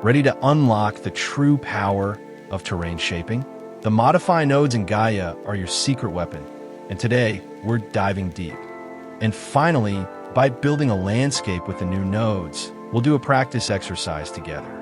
Ready to unlock the true power of terrain shaping? The Modify nodes in Gaea are your secret weapon, and today we're diving deep. And finally, by building a landscape with the new nodes, we'll do a practice exercise together.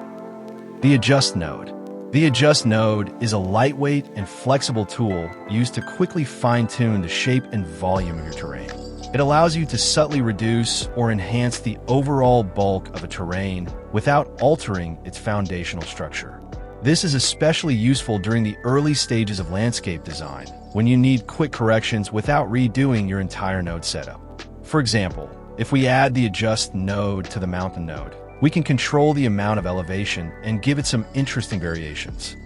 The Adjust node. The Adjust node is a lightweight and flexible tool used to quickly fine-tune the shape and volume of your terrain. It allows you to subtly reduce or enhance the overall bulk of a terrain without altering its foundational structure. This is especially useful during the early stages of landscape design, when you need quick corrections without redoing your entire node setup. For example, if we add the Adjust node to the Mountain node, we can control the amount of elevation and give it some interesting variations.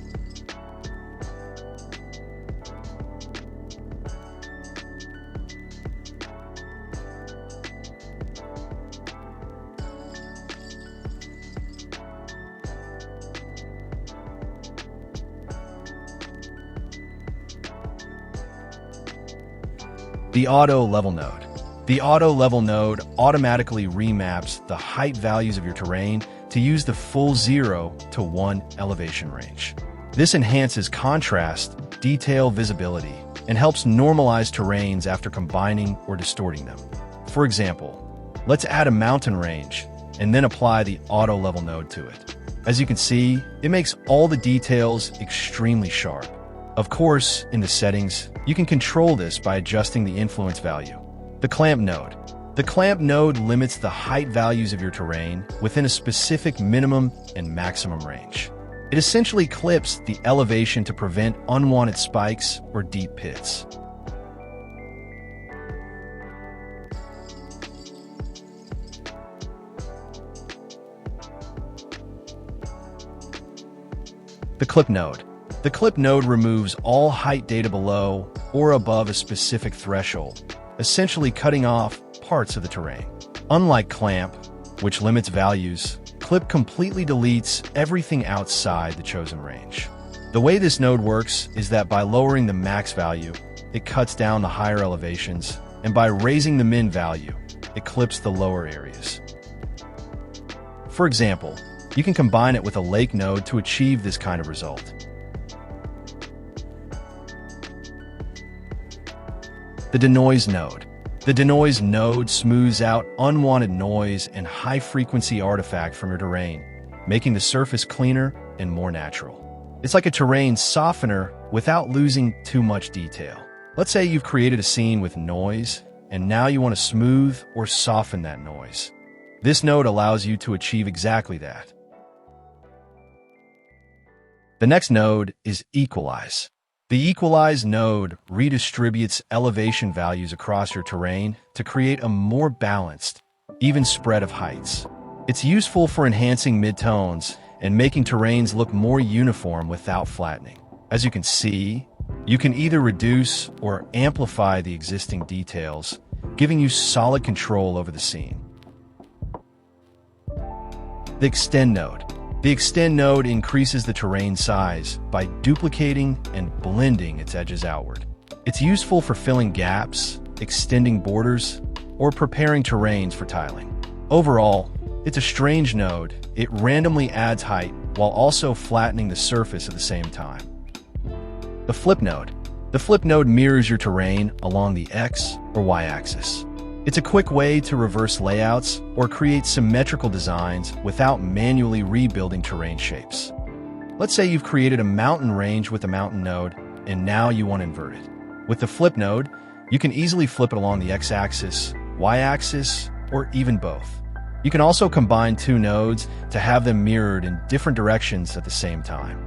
The Auto Level node. The Auto Level node automatically remaps the height values of your terrain to use the full 0 to 1 elevation range. This enhances contrast, detail visibility, and helps normalize terrains after combining or distorting them. For example, let's add a mountain range and then apply the Auto Level node to it. As you can see, it makes all the details extremely sharp. Of course, in the settings, you can control this by adjusting the influence value. The Clamp node. The Clamp node limits the height values of your terrain within a specific minimum and maximum range. It essentially clips the elevation to prevent unwanted spikes or deep pits. The Clip node. The Clip node removes all height data below or above a specific threshold, essentially cutting off parts of the terrain. Unlike Clamp, which limits values, Clip completely deletes everything outside the chosen range. The way this node works is that by lowering the max value, it cuts down the higher elevations, and by raising the min value, it clips the lower areas. For example, you can combine it with a Lake node to achieve this kind of result. The Denoise node. The Denoise node smooths out unwanted noise and high-frequency artifact from your terrain, making the surface cleaner and more natural. It's like a terrain softener without losing too much detail. Let's say you've created a scene with noise, and now you want to smooth or soften that noise. This node allows you to achieve exactly that. The next node is Equalize. The Equalize node redistributes elevation values across your terrain to create a more balanced, even spread of heights. It's useful for enhancing midtones and making terrains look more uniform without flattening. As you can see, you can either reduce or amplify the existing details, giving you solid control over the scene. The Extend node. The Extend node increases the terrain size by duplicating and blending its edges outward. It's useful for filling gaps, extending borders, or preparing terrains for tiling. Overall, it's a strange node. It randomly adds height while also flattening the surface at the same time. The Flip node. The Flip node mirrors your terrain along the X or Y axis. It's a quick way to reverse layouts or create symmetrical designs without manually rebuilding terrain shapes. Let's say you've created a mountain range with a mountain node, and now you want to invert it. With the Flip node, you can easily flip it along the X-axis, Y-axis, or even both. You can also combine two nodes to have them mirrored in different directions at the same time.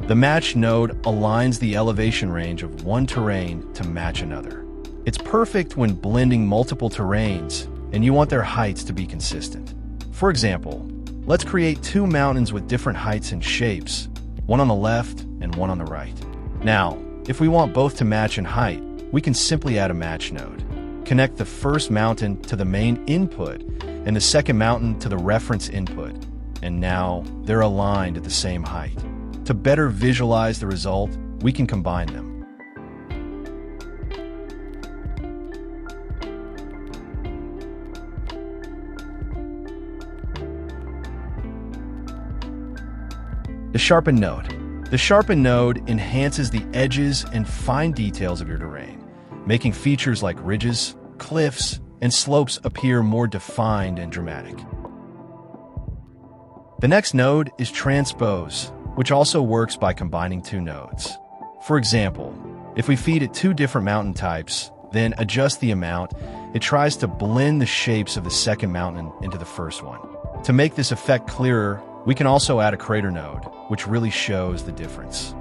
The Match node aligns the elevation range of one terrain to match another. It's perfect when blending multiple terrains and you want their heights to be consistent. For example, let's create two mountains with different heights and shapes, one on the left and one on the right. Now, if we want both to match in height, we can simply add a Match node. Connect the first mountain to the main input and the second mountain to the reference input, and now they're aligned at the same height. To better visualize the result, we can combine them. The Sharpen node. The Sharpen node enhances the edges and fine details of your terrain, making features like ridges, cliffs, and slopes appear more defined and dramatic. The next node is Transpose, which also works by combining two nodes. For example, if we feed it two different mountain types, then adjust the amount, it tries to blend the shapes of the second mountain into the first one. To make this effect clearer, we can also add a crater node, which really shows the difference.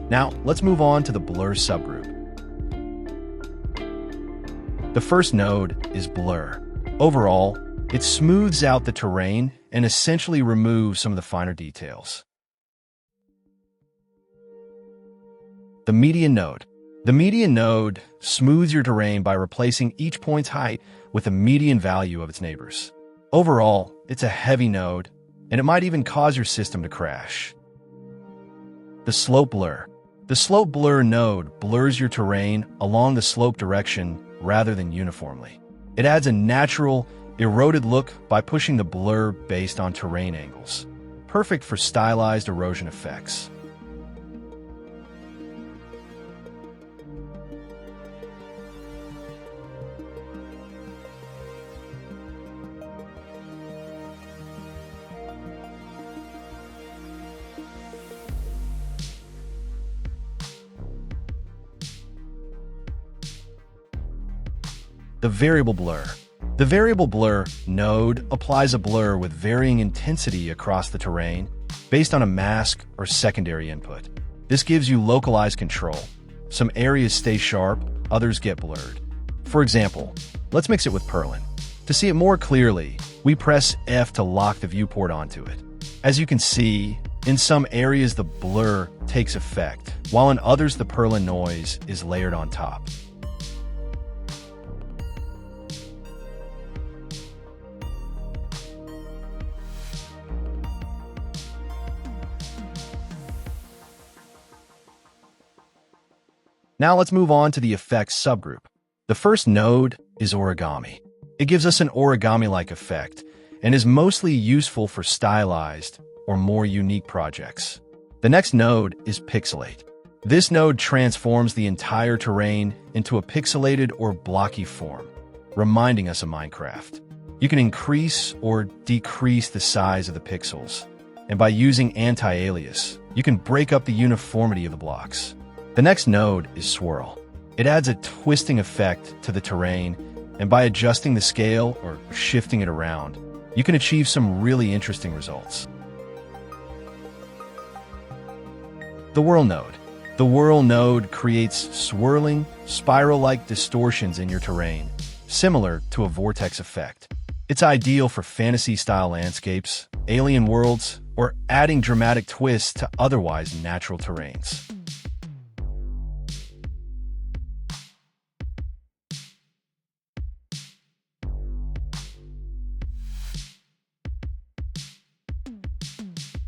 Now, let's move on to the Blur subgroup. The first node is Blur. Overall, it smooths out the terrain and essentially removes some of the finer details. The Median node. The Median node smooths your terrain by replacing each point's height with a median value of its neighbors. Overall, it's a heavy node, and it might even cause your system to crash. The Slope Blur. The Slope Blur node blurs your terrain along the slope direction rather than uniformly. It adds a natural, eroded look by pushing the blur based on terrain angles, perfect for stylized erosion effects. The Variable Blur. The Variable Blur node applies a blur with varying intensity across the terrain based on a mask or secondary input. This gives you localized control. Some areas stay sharp, others get blurred. For example, let's mix it with Perlin. To see it more clearly, we press F to lock the viewport onto it. As you can see, in some areas the blur takes effect, while in others the Perlin noise is layered on top. Now let's move on to the Effects subgroup. The first node is Origami. It gives us an origami-like effect and is mostly useful for stylized or more unique projects. The next node is Pixelate. This node transforms the entire terrain into a pixelated or blocky form, reminding us of Minecraft. You can increase or decrease the size of the pixels, and by using anti-alias, you can break up the uniformity of the blocks. The next node is Swirl. It adds a twisting effect to the terrain, and by adjusting the scale or shifting it around, you can achieve some really interesting results. The Whirl node. The Whirl node creates swirling, spiral-like distortions in your terrain, similar to a vortex effect. It's ideal for fantasy-style landscapes, alien worlds, or adding dramatic twists to otherwise natural terrains.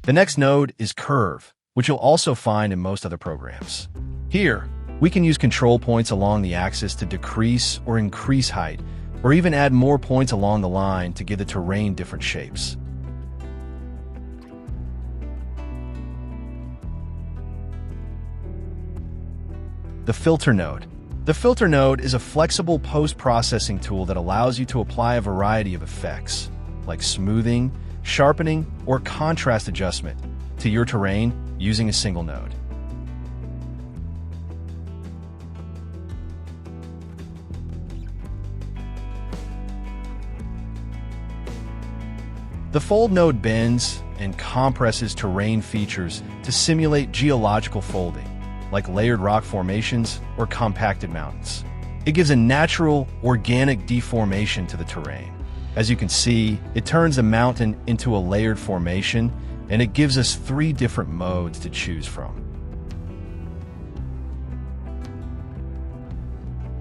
The next node is Curve, which you'll also find in most other programs. Here, we can use control points along the axis to decrease or increase height, or even add more points along the line to give the terrain different shapes. The Filter node. The Filter node is a flexible post-processing tool that allows you to apply a variety of effects, like smoothing, sharpening, or contrast adjustment to your terrain using a single node. The Fold node bends and compresses terrain features to simulate geological folding, like layered rock formations or compacted mountains. It gives a natural, organic deformation to the terrain, As you can see, it turns the mountain into a layered formation, and it gives us 3 different modes to choose from.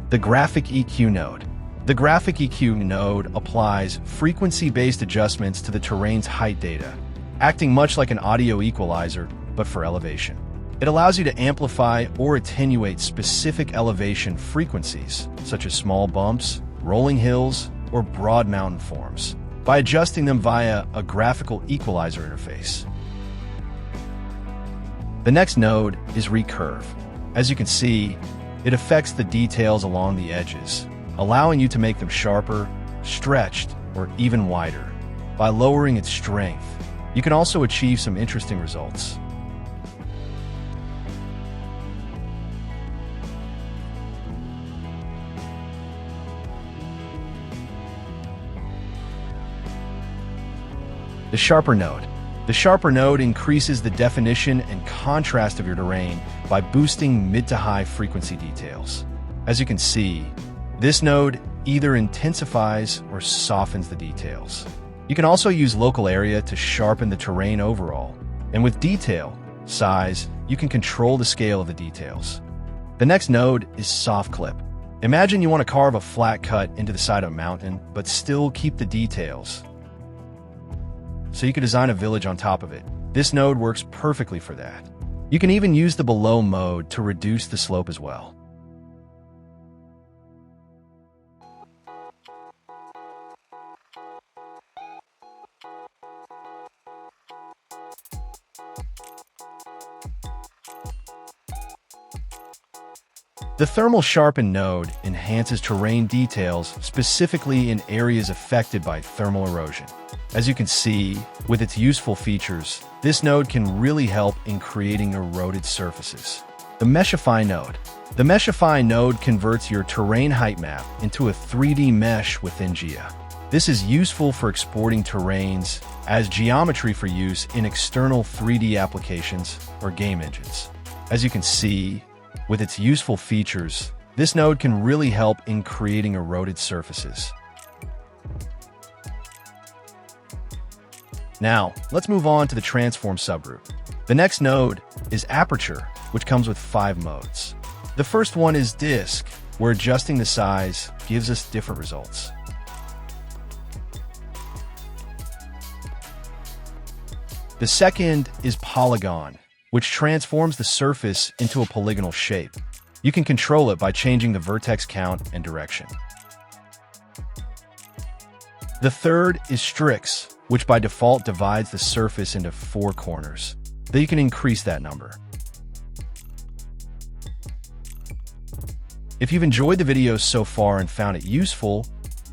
The Graphic EQ node. The Graphic EQ node applies frequency-based adjustments to the terrain's height data, acting much like an audio equalizer, but for elevation. It allows you to amplify or attenuate specific elevation frequencies, such as small bumps, rolling hills, or broad mountain forms, by adjusting them via a graphical equalizer interface. The next node is Recurve. As you can see, it affects the details along the edges, allowing you to make them sharper, stretched, or even wider. By lowering its strength, you can also achieve some interesting results. The Sharper node. The Sharper node increases the definition and contrast of your terrain by boosting mid to high frequency details. As you can see, this node either intensifies or softens the details. You can also use local area to sharpen the terrain overall. And with detail, size, you can control the scale of the details. The next node is Soft Clip. Imagine you want to carve a flat cut into the side of a mountain, but still keep the details, so you can design a village on top of it. This node works perfectly for that. You can even use the Below mode to reduce the slope as well. The Thermal Sharpen node enhances terrain details specifically in areas affected by thermal erosion. As you can see, with its useful features, this node can really help in creating eroded surfaces. The Meshify node. The Meshify node converts your terrain height map into a 3D mesh within Gaea. This is useful for exporting terrains as geometry for use in external 3D applications or game engines. As you can see, with its useful features, this node can really help in creating eroded surfaces. Now, let's move on to the Transform subgroup. The next node is Aperture, which comes with 5 modes. The first one is Disk, where adjusting the size gives us different results. The second is Polygon, which transforms the surface into a polygonal shape. You can control it by changing the vertex count and direction. The third is Strix, which by default divides the surface into 4 corners. Then you can increase that number. If you've enjoyed the video so far and found it useful,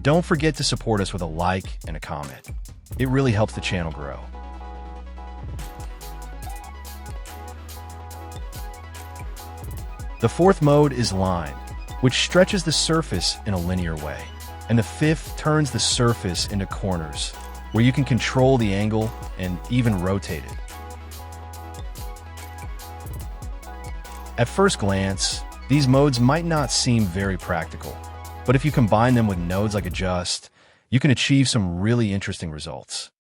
don't forget to support us with a like and a comment. It really helps the channel grow. The fourth mode is Line, which stretches the surface in a linear way. And the fifth turns the surface into corners, where you can control the angle and even rotate it. At first glance, these modes might not seem very practical, but if you combine them with nodes like Adjust, you can achieve some really interesting results.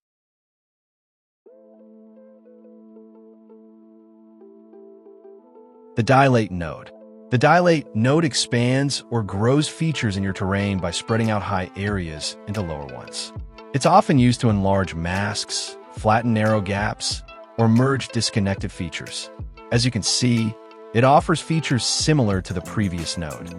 The Dilate node. The Dilate node expands or grows features in your terrain by spreading out high areas into lower ones. It's often used to enlarge masks, flatten narrow gaps, or merge disconnected features. As you can see, it offers features similar to the previous node.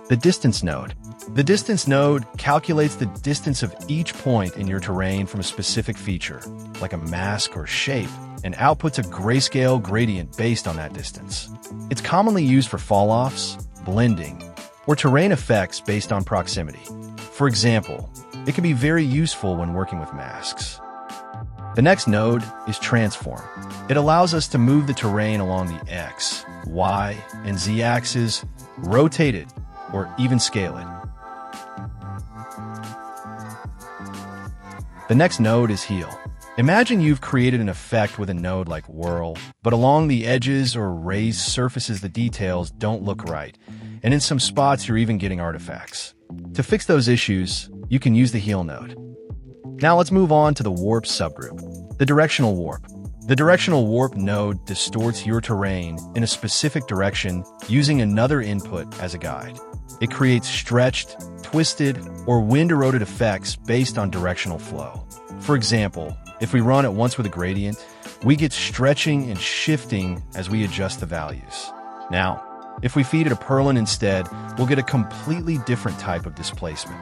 The Distance node. The Distance node calculates the distance of each point in your terrain from a specific feature, like a mask or shape, and outputs a grayscale gradient based on that distance. It's commonly used for fall-offs, blending, or terrain effects based on proximity. For example, it can be very useful when working with masks. The next node is Transform. It allows us to move the terrain along the X, Y, and Z axes, rotate it, or even scale it. The next node is Heal. Imagine you've created an effect with a node like Whirl, but along the edges or raised surfaces the details don't look right, and in some spots you're even getting artifacts. To fix those issues, you can use the Heal node. Now let's move on to the warp subgroup, the directional warp. The directional warp node distorts your terrain in a specific direction using another input as a guide. It creates stretched, twisted, or wind-eroded effects based on directional flow. For example, if we run at once with a gradient, we get stretching and shifting as we adjust the values. Now, if we feed it a purlin instead, we'll get a completely different type of displacement.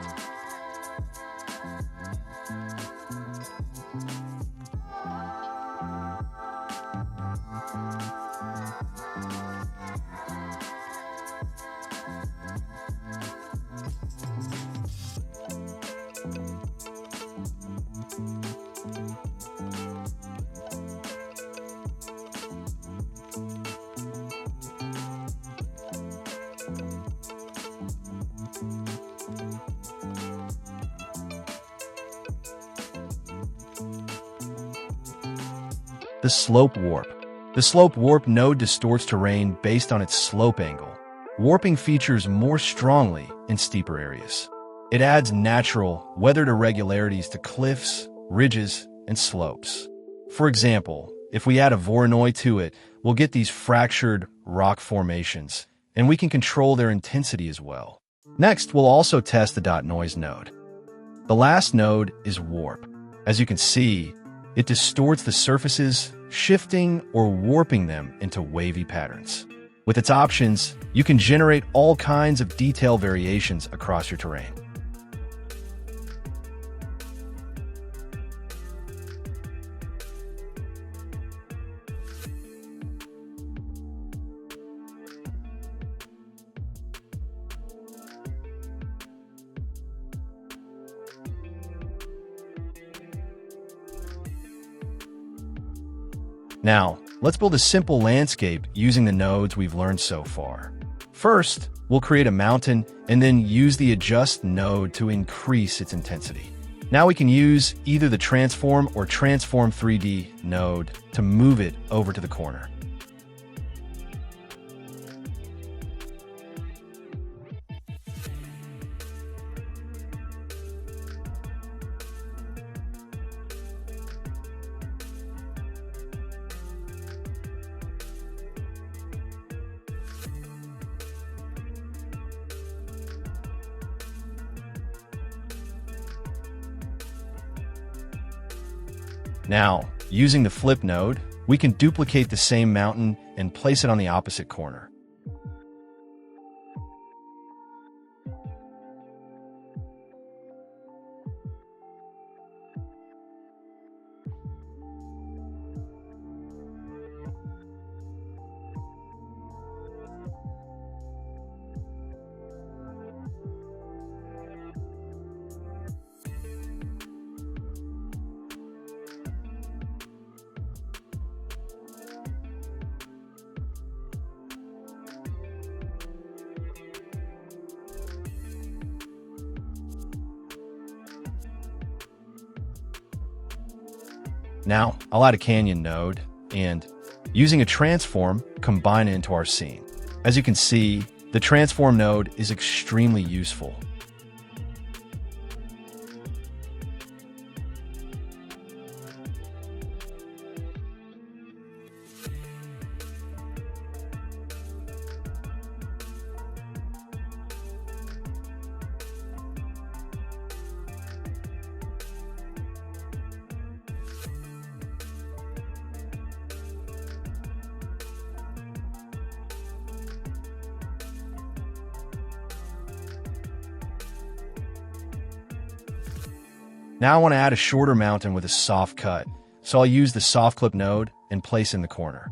The slope warp. The slope warp node distorts terrain based on its slope angle. Warping features more strongly in steeper areas. It adds natural, weathered irregularities to cliffs, ridges, and slopes. For example, if we add a Voronoi to it, we'll get these fractured rock formations, and we can control their intensity as well. Next, we'll also test the dot noise node. The last node is warp. As you can see, it distorts the surfaces, shifting or warping them into wavy patterns. With its options, you can generate all kinds of detail variations across your terrain. Now, let's build a simple landscape using the nodes we've learned so far. First, we'll create a mountain and then use the Adjust node to increase its intensity. Now we can use either the Transform or Transform 3D node to move it over to the corner. Now, using the Flip node, we can duplicate the same mountain and place it on the opposite corner. Now, I'll add a canyon node and, using a transform, combine it into our scene. As you can see, the transform node is extremely useful. Now I want to add a shorter mountain with a soft cut, so I'll use the soft clip node and place in the corner.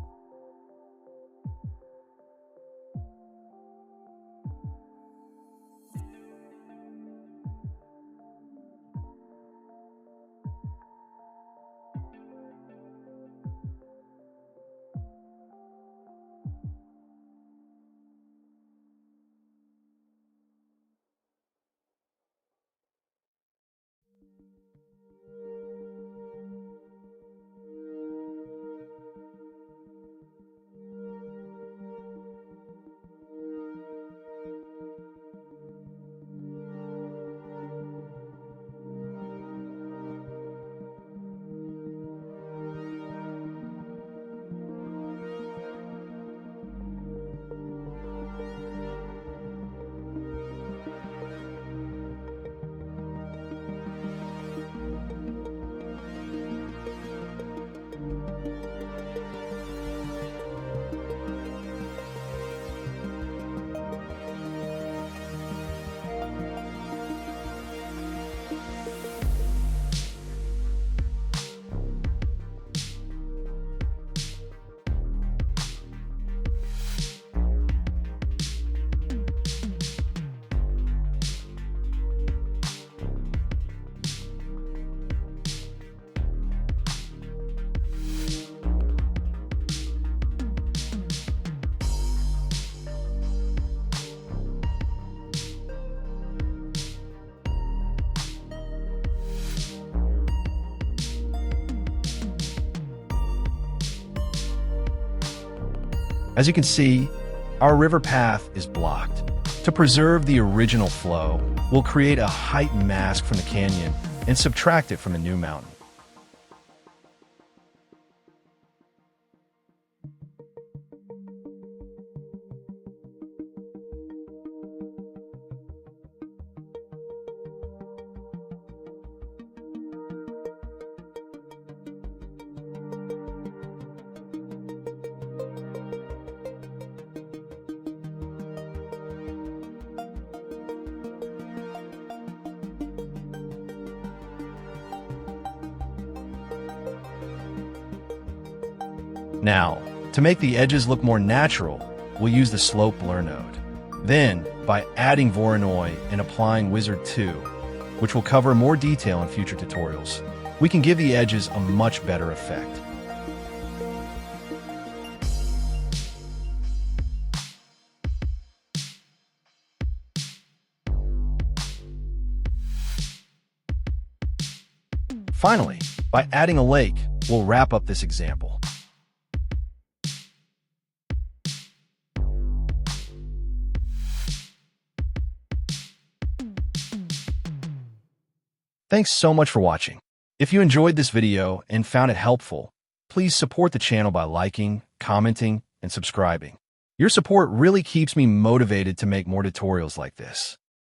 As you can see, our river path is blocked. To preserve the original flow, we'll create a height mask from the canyon and subtract it from the new mountain. Now, to make the edges look more natural, we'll use the Slope Blur node. Then, by adding Voronoi and applying Wizard 2, which will cover more detail in future tutorials, we can give the edges a much better effect. Finally, by adding a lake, we'll wrap up this example. Thanks so much for watching. If you enjoyed this video and found it helpful, please support the channel by liking, commenting, and subscribing. Your support really keeps me motivated to make more tutorials like this.